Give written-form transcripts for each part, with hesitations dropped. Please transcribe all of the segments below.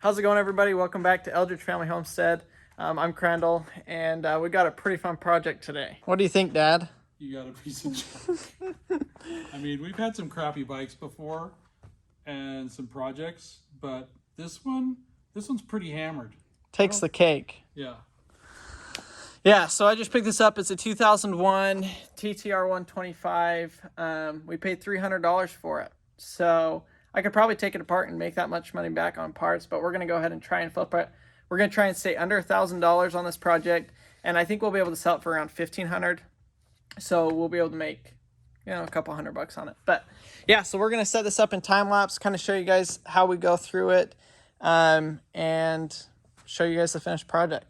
How's it going, everybody? Welcome back to Eldridge Family Homestead. I'm Crandall, and we got a pretty fun project today. What do you think, Dad? You got a piece of junk. I mean, we've had some crappy bikes before and some projects, but this one's pretty hammered. Takes the cake. Yeah. Yeah, so I just picked this up. It's a 2001 TTR 125. We paid $300 for it. So I could probably take it apart and make that much money back on parts, but we're going to go ahead and try and flip it. We're going to try and stay under $1,000 on this project, and I think we'll be able to sell it for around $1,500. So we'll be able to make, a couple $100 on it. But yeah, so we're going to set this up in time lapse, kind of show you guys how we go through it, and show you guys the finished project.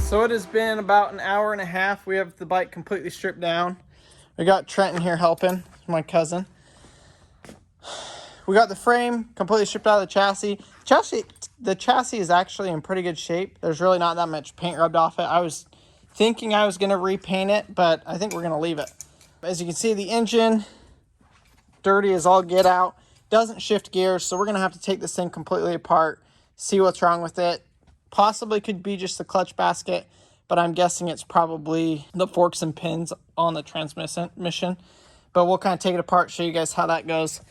So it has been about an hour and a half. We have the bike completely stripped down. We got Trenton here helping, my cousin. We got the frame completely stripped out of the chassis. The chassis is actually in pretty good shape. There's really not that much paint rubbed off it. I was thinking I was going to repaint it, but I think we're going to leave it. As you can see, the engine, dirty as all get out. Doesn't shift gears, so we're going to have to take this thing completely apart, see what's wrong with it. Possibly could be just the clutch basket, but I'm guessing it's probably the forks and pins on the transmission. But we'll kind of take it apart, show you guys how that goes.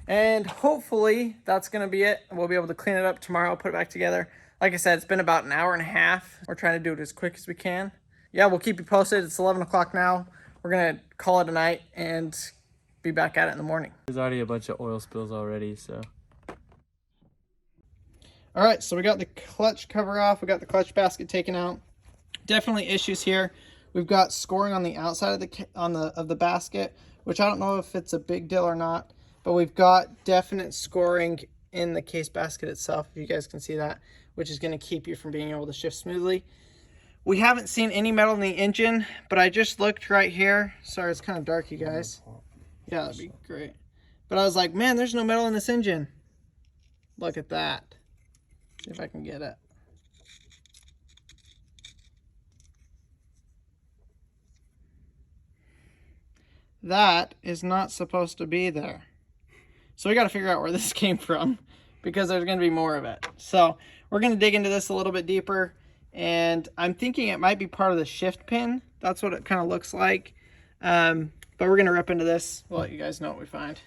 And hopefully that's going to be it. We'll be able to clean it up tomorrow, put it back together. Like I said, it's been about an hour and a half. We're trying to do it as quick as we can. Yeah, we'll keep you posted. It's 11 o'clock now. We're going to call it a night and be back at it in the morning. There's already a bunch of oil spills already, so. All right, so we got the clutch cover off. We got the clutch basket taken out. Definitely issues here. We've got scoring on the outside of the basket, which I don't know if it's a big deal or not, but we've got definite scoring in the case basket itself, if you guys can see that, which is going to keep you from being able to shift smoothly. We haven't seen any metal in the engine, but I just looked right here. Sorry, it's kind of dark, you guys. Yeah, that'd be great. But I was like, man, there's no metal in this engine. Look at that. See if I can get it. That is not supposed to be there. So we got to figure out where this came from, because there's going to be more of it. So we're going to dig into this a little bit deeper, and I'm thinking it might be part of the shift pin. That's what it kind of looks like. But we're going to rip into this. We'll let you guys know what we find.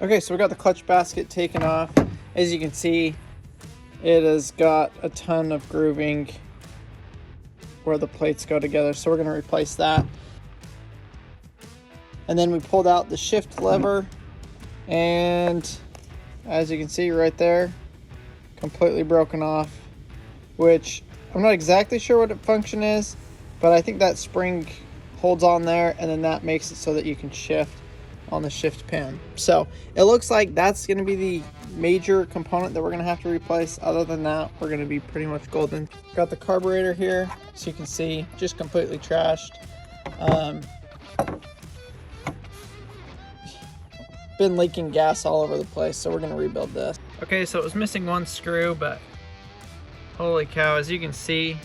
Okay, so we got the clutch basket taken off. As you can see, it has got a ton of grooving where the plates go together, so we're going to replace that. And then we pulled out the shift lever, and as you can see right there, completely broken off, which I'm not exactly sure what its function is, but I think that spring holds on there, and then that makes it so that you can shift on the shift pin. So it looks like that's going to be the major component that we're going to have to replace. Other than that, we're going to be pretty much golden. Got the carburetor here, so you can see, just completely trashed. Been leaking gas all over the place, so we're going to rebuild this. Okay, so it was missing one screw, but holy cow, as you can see,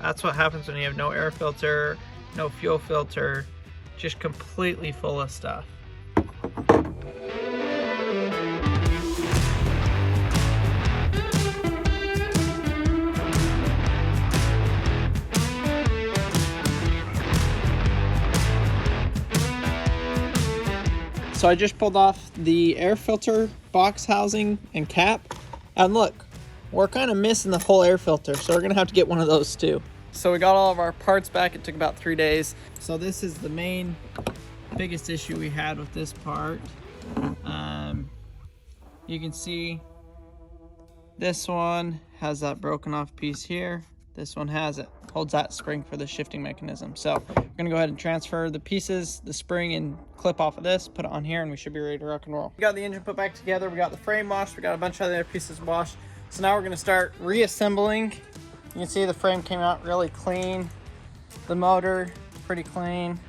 that's what happens when you have no air filter, no fuel filter, just completely full of stuff. So I just pulled off the air filter box housing and cap, and look, we're kind of missing the whole air filter, so we're gonna have to get one of those too. So we got all of our parts back. It took about 3 days. So this is the main biggest issue we had with this part. You can see this one has that broken off piece here. This one has it, holds that spring for the shifting mechanism. So we're gonna go ahead and transfer the pieces, the spring and clip off of this, put it on here, and we should be ready to rock and roll. We got the engine put back together, we got the frame washed, we got a bunch of other pieces washed. So now we're gonna start reassembling. You can see the frame came out really clean. The motor, pretty clean.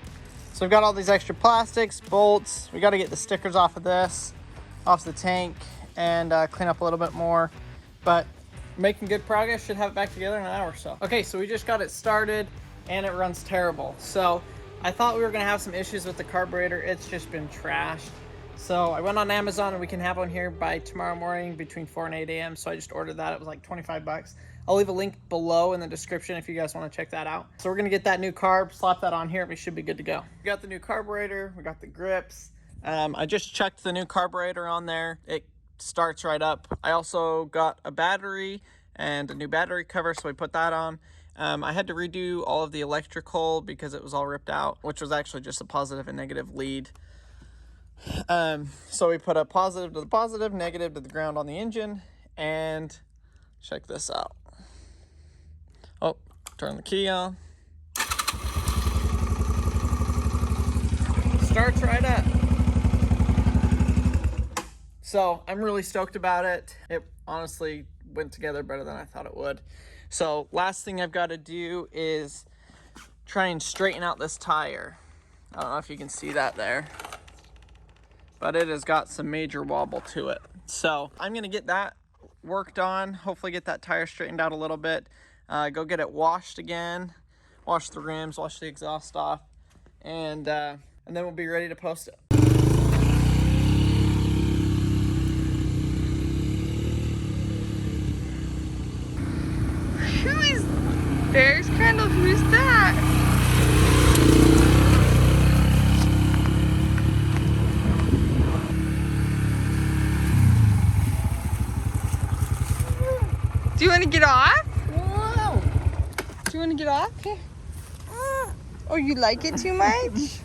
So we've got all these extra plastics, bolts. We got to get the stickers off of this, off the tank, and clean up a little bit more. But making good progress, should have it back together in an hour or so. Okay, so we just got it started and it runs terrible. So I thought we were gonna have some issues with the carburetor. It's just been trashed. So I went on Amazon and we can have one here by tomorrow morning between 4 and 8 a.m. So I just ordered that. It was like 25 bucks. I'll leave a link below in the description if you guys want to check that out. So we're going to get that new carb, slap that on here, and we should be good to go. We got the new carburetor, we got the grips. I just checked the new carburetor on there. It starts right up. I also got a battery and a new battery cover, so we put that on. I had to redo all of the electrical because it was all ripped out, which was actually just a positive and negative lead. So we put a positive to the positive, negative to the ground on the engine, and check this out. Oh, turn the key on. Starts right up. So I'm really stoked about it. It honestly went together better than I thought it would. So last thing I've got to do is try and straighten out this tire. I don't know if you can see that there, but it has got some major wobble to it. So I'm gonna get that worked on, hopefully get that tire straightened out a little bit, go get it washed again, wash the rims, wash the exhaust off, and then we'll be ready to post it. Who is Bear's Crandall? Who's that? Do you want to get off? Whoa. Do you want to get off? Here. Oh, you like it too much?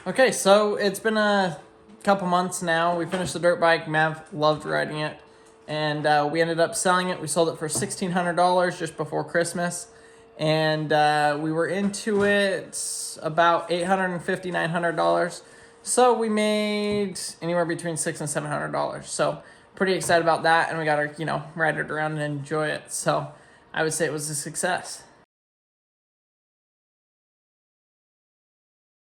Okay, so it's been a couple months now. We finished the dirt bike. Mav loved riding it, and we ended up selling it. We sold it for $1,600 just before Christmas, and we were into it about $850, $900. So we made anywhere between $600 and $700. So pretty excited about that, and we got to, ride it around and enjoy it. So I would say it was a success.